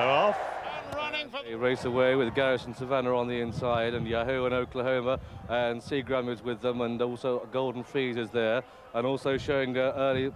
They're off. They race away with Garrison, Savannah on the inside, and Yahoo and Oklahoma, and Seagram is with them, and also Golden Freeze is there, and also showing early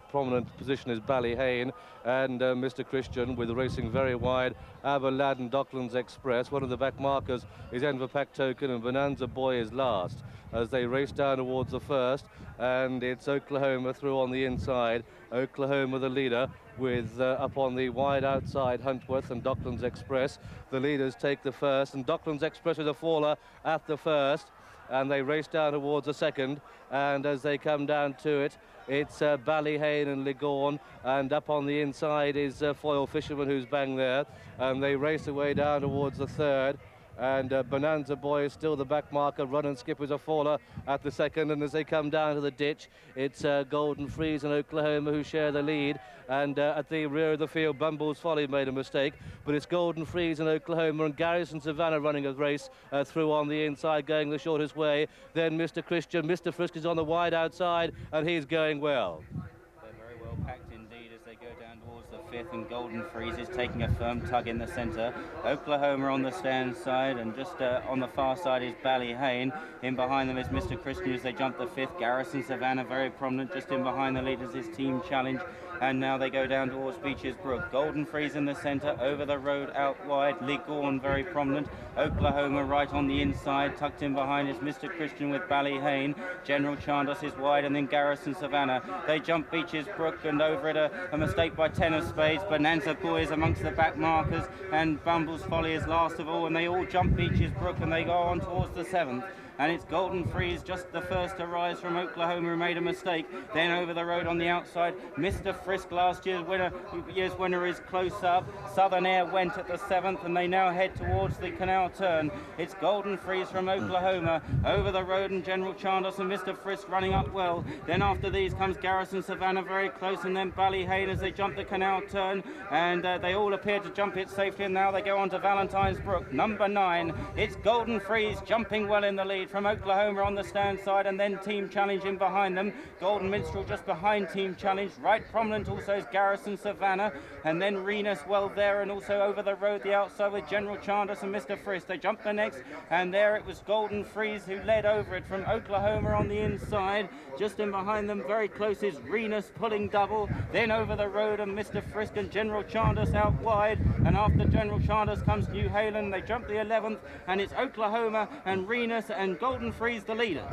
prominent position is Ballyhane and Mr. Christian, with racing very wide. Aberlad and Docklands Express. One of the back markers is Enver Pack Token, and Bonanza Boy is last as they race down towards the first, and it's Oklahoma through on the inside. Oklahoma the leader, with up on the wide outside Huntworth and Docklands Express. The leaders take the first, and Docklands Express is a faller at the first, and they race down towards the second, and as they come down to it, it's Ballyhane and Ligorn, and up on the inside is Foil Fisherman, who's bang there, and they race away down towards the third. And Bonanza Boy is still the back marker. Run and Skip is a faller at the second, and as they come down to the ditch, it's Golden Freeze and Oklahoma who share the lead, and at the rear of the field, Bumble's Folly made a mistake, but it's Golden Freeze and Oklahoma, and Garrison, Savannah running a race through on the inside, going the shortest way. Then Mr. Christian, Mr. Frisk is on the wide outside, and he's going well. They're very well packed indeed as they go down towards the fifth, and Golden Freeze is taking a firm tug in the centre. Oklahoma on the stand side, and just on the far side is Ballyhane. In behind them is Mr. Christian as they jump the fifth. Garrison, Savannah very prominent. Just in behind the leaders is Team Challenge, and now they go down towards Beaches Brook. Golden Freeze in the centre, over the road out wide. Ligorn very prominent. Oklahoma right on the inside. Tucked in behind is Mr. Christian with Ballyhane. General Chandos is wide, and then Garrison, Savannah. They jump Beaches Brook, and over it a mistake by 10 of spades. Bonanza Boy is amongst the back markers, and Bumble's Folly is last of all, and they all jump Beaches Brook, and they go on towards the seventh. And it's Golden Freeze, just the first to rise from Oklahoma, who made a mistake. Then over the road on the outside, Mr. Frisk, last year's winner, is close up. Southern Air went at the seventh, and they now head towards the canal turn. It's Golden Freeze from Oklahoma, over the road, and General Chandos and Mr. Frisk running up well. Then after these comes Garrison, Savannah very close, and then Ballyhane as they jump the canal turn, and they all appear to jump it safely, and now they go on to Valentine's Brook. Number 9, it's Golden Freeze jumping well in the lead from Oklahoma on the stand side, and then Team Challenge in behind them. Golden Minstrel just behind Team Challenge. Right prominent also is Garrison, Savannah, and then Renus well there, and also over the road the outside with General Chandos and Mr. Frisk. They jumped the next, and there it was Golden Freeze who led over it from Oklahoma on the inside. Just in behind them very close is Renus pulling double, then over the road and Mr. Frisk and General Chandos out wide, and after General Chandos comes New Haven. They jump the 11th, and it's Oklahoma and Renus and Golden Freeze the leaders.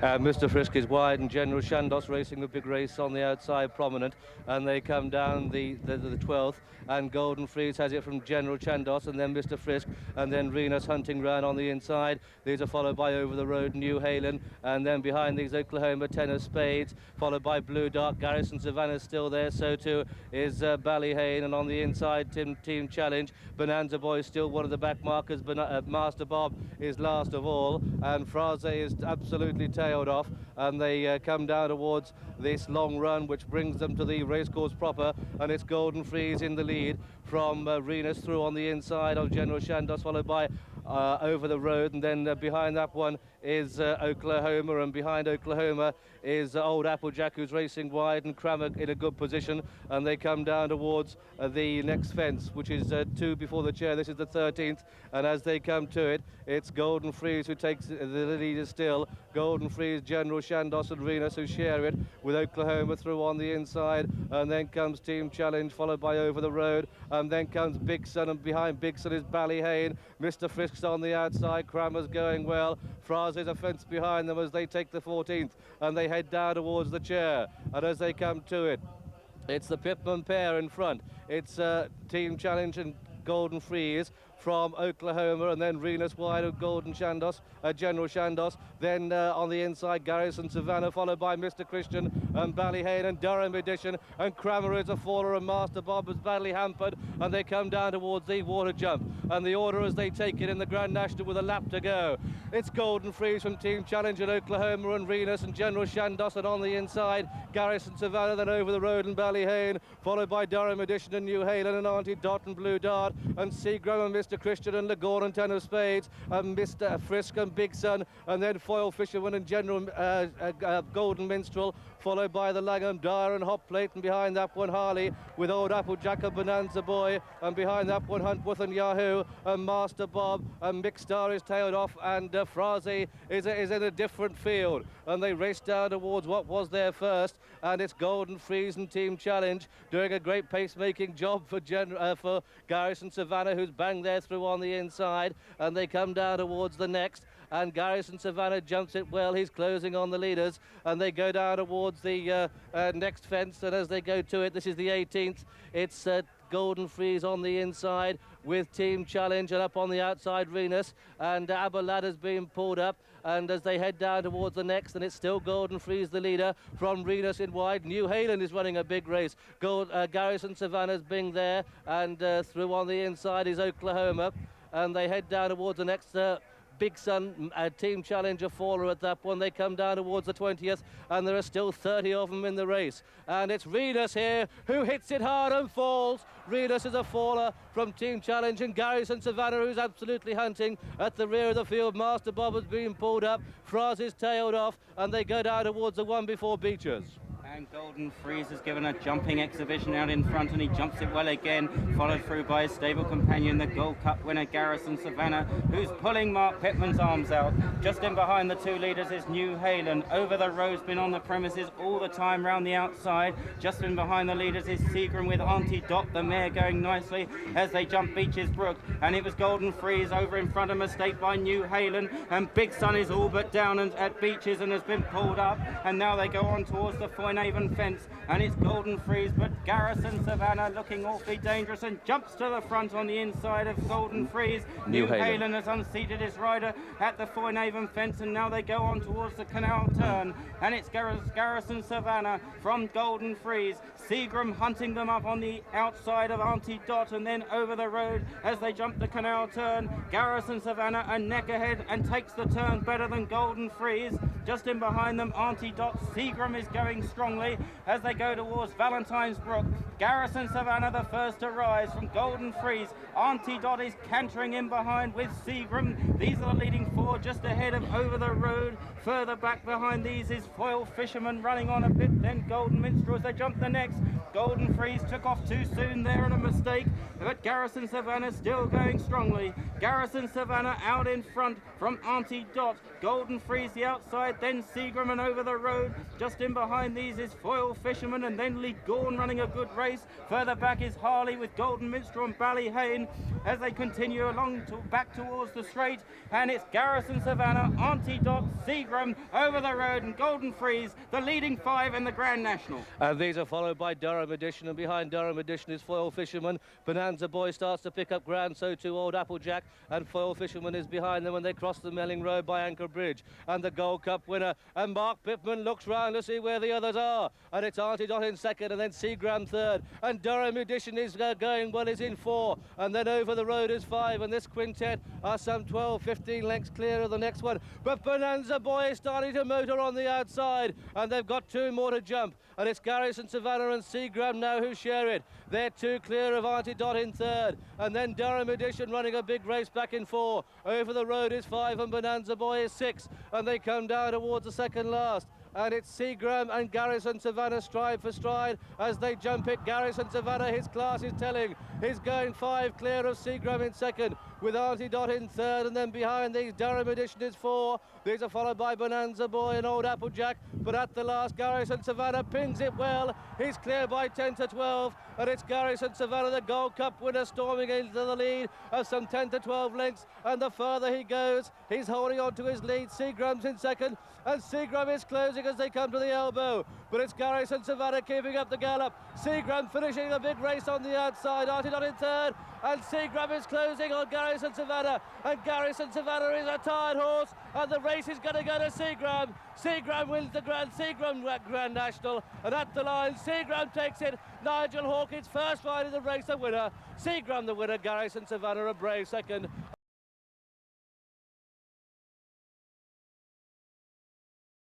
Mr. Frisk is wide, and General Chandos racing the big race on the outside prominent, and they come down the 12th, and Golden Freeze has it from General Chandos, and then Mr. Frisk, and then Renus hunting round on the inside. These are followed by over the road New Halen, and then behind these Oklahoma 10 of spades, followed by Blue Dark. Garrison, Savannah still there, so too is Ballyhane, and on the inside Team Challenge. Bonanza Boy is still one of the back markers, but Master Bob is last of all, and Fraze is absolutely tailed off, and they come down towards this long run which brings them to the racecourse proper, and it's Golden Freeze in the lead from Renus through on the inside of General Chandos, followed by over the road, and then behind that one is Oklahoma, and behind Oklahoma is Old Applejack, who's racing wide, and Crammer in a good position, and they come down towards the next fence, which is 2 before the chair. This is the 13th, and as they come to it, it's Golden Freeze who takes the lead still. Golden Freeze, General Chandos and Renus who share it, with Oklahoma through on the inside, and then comes Team Challenge, followed by over the road, and then comes Big Sun, and behind Big Sun is Ballyhane. Mr. Frisk's on the outside, Crammer's going well. Fraze's a fence behind them as they take the 14th, and they head down towards the chair, and as they come to it, it's the Pitman pair in front. It's Team Challenge and Golden Freeze from Oklahoma, and then Renus wide of Golden Chandos, General Chandos. Then on the inside, Garrison, Savannah, followed by Mr. Christian and Ballyhane and Durham Edition, and Crammer is a faller, and Master Bob is badly hampered, and they come down towards the water jump, and the order as they take it in the Grand National with a lap to go. It's Golden Freeze from Team Challenge and Oklahoma, and Renus and General Chandos, and on the inside, Garrison, Savannah, then over the road and Ballyhane, followed by Durham Edition and New Halen and Auntie Dot and Blue Dart, and Seagram and Mr. Christian and Lagorn and Ten of Spades, and Mr. Frisk and Big Sun, and then Foil Fisherman and General Golden Minstrel, followed by the Langham, Dwyer and Hot Plate, and behind that one Harley with Old Applejack and Bonanza Boy, and behind that one Huntworth and Yahoo and Master Bob, and Mick Star is tailed off, and Fraze is in a different field, and they race down towards what was there first, and it's Golden Freeze and Team Challenge doing a great pacemaking job for Garrison Savannah, who's banged there through on the inside, and they come down towards the next, and Garrison Savannah jumps it well. He's closing on the leaders, and they go down towards the next fence, and as they go to it, this is the 18th, it's Golden Freeze on the inside with Team Challenge, and up on the outside Venus, and Aberladder's being pulled up, and as they head down towards the next, and it's still Golden Freeze the leader from Venus in wide. New Hayland is running a big race. Garrison Savannah's being there, and through on the inside is Oklahoma, and they head down towards the next Big Sun, Team Challenger faller at that one. They come down towards the 20th, and there are still 30 of them in the race. And it's Venus here who hits it hard and falls. Venus is a faller from Team Challenge, and Garrison Savannah, who's absolutely hunting at the rear of the field. Master Bob has been pulled up. Fraz is tailed off, and they go down towards the one before Beechers. And Golden Freeze has given a jumping exhibition out in front, and he jumps it well again, followed through by his stable companion, the Gold Cup winner Garrison Savannah, who's pulling Mark Pitman's arms out. Just in behind the two leaders is New Hayland. Over the road's been on the premises all the time round the outside. Just in behind the leaders is Seagram with Auntie Dot, the mare, going nicely as they jump Beeches Brook. And it was Golden Freeze over in front, a mistake by New Hayland, and Big Sun is all but down at Beeches and has been pulled up, and now they go on towards the Foynaven fence, and it's Golden Freeze, but Garrison Savannah looking awfully dangerous and jumps to the front on the inside of Golden Freeze. New Hayland has unseated his rider at the Foynaven fence, and now they go on towards the canal turn, and it's Garrison Savannah from Golden Freeze. Seagram hunting them up on the outside of Auntie Dot, and then over the road as they jump the canal turn. Garrison Savannah a neck ahead and takes the turn better than Golden Freeze. Just in behind them, Auntie Dot. Seagram is going strongly as they go towards Valentine's Brook. Garrison Savannah the first to rise from Golden Freeze. Auntie Dot is cantering in behind with Seagram. These are the leading four just ahead of Over the Road. Further back behind these is Foil Fisherman running on a bit, then Golden Minstrel as they jump the next. Golden Freeze took off too soon there and a mistake, but Garrison Savannah still going strongly. Garrison Savannah out in front from Auntie Dot. Golden Freeze the outside, then Seagram and Over the Road. Just in behind these is Foil Fisherman, and then Lee Gorn running a good race. Further back is Harley with Golden Minstrel and Ballyhane as they continue along back towards the straight, and it's Garrison Savannah, Auntie Dot, Seagram, Over the Road and Golden Freeze, the leading five in the Grand National. And these are followed by Durham Edition, and behind Durham Edition is Foil Fisherman. Bonanza Boy starts to pick up ground, so too Old Applejack, and Foil Fisherman is behind them when they cross the Melling Road by Anchor Bridge. And the Gold Cup winner, and Mark Pitman looks round to see where the others are, and it's Auntie Dot in second, and then Seagram third, and Durham Edition is going well, is in four, and then Over the Road is five, and this quintet are some 12-15 lengths clear of the next one. But Bonanza Boy is starting to motor on the outside, and they've got two more to jump, and it's Garrison Savannah and Seagram now who share it. They're two clear of Auntie Dot in third, and then Durham Edition running a big race back in four. Over the Road is five, and Bonanza Boy is six, and they come down towards the second last. And it's Seagram and Garrison Savannah stride for stride as they jump it. Garrison Savannah, his class is telling. He's going five clear of Seagram in second, with Auntie Dot in third, and then behind these Durham Edition is four. These are followed by Bonanza Boy and Old Applejack, but at the last Garrison Savannah pins it well. He's clear by 10 to 12, and it's Garrison Savannah, the Gold Cup winner, storming into the lead of some 10 to 12 lengths, and the further he goes, he's holding on to his lead. Seagram's in second, and Seagram is closing as they come to the elbow, but it's Garrison Savannah keeping up the gallop. Seagram finishing a big race on the outside. Auntie Dot in third, and Seagram is closing on Garrison Savannah, and Garrison Savannah is a tired horse, and the race is going to go to Seagram. Seagram wins the Grand National, and at the line Seagram takes it. Nigel Hawke, its first ride in the race, the winner. Seagram the winner, Garrison Savannah a brave second,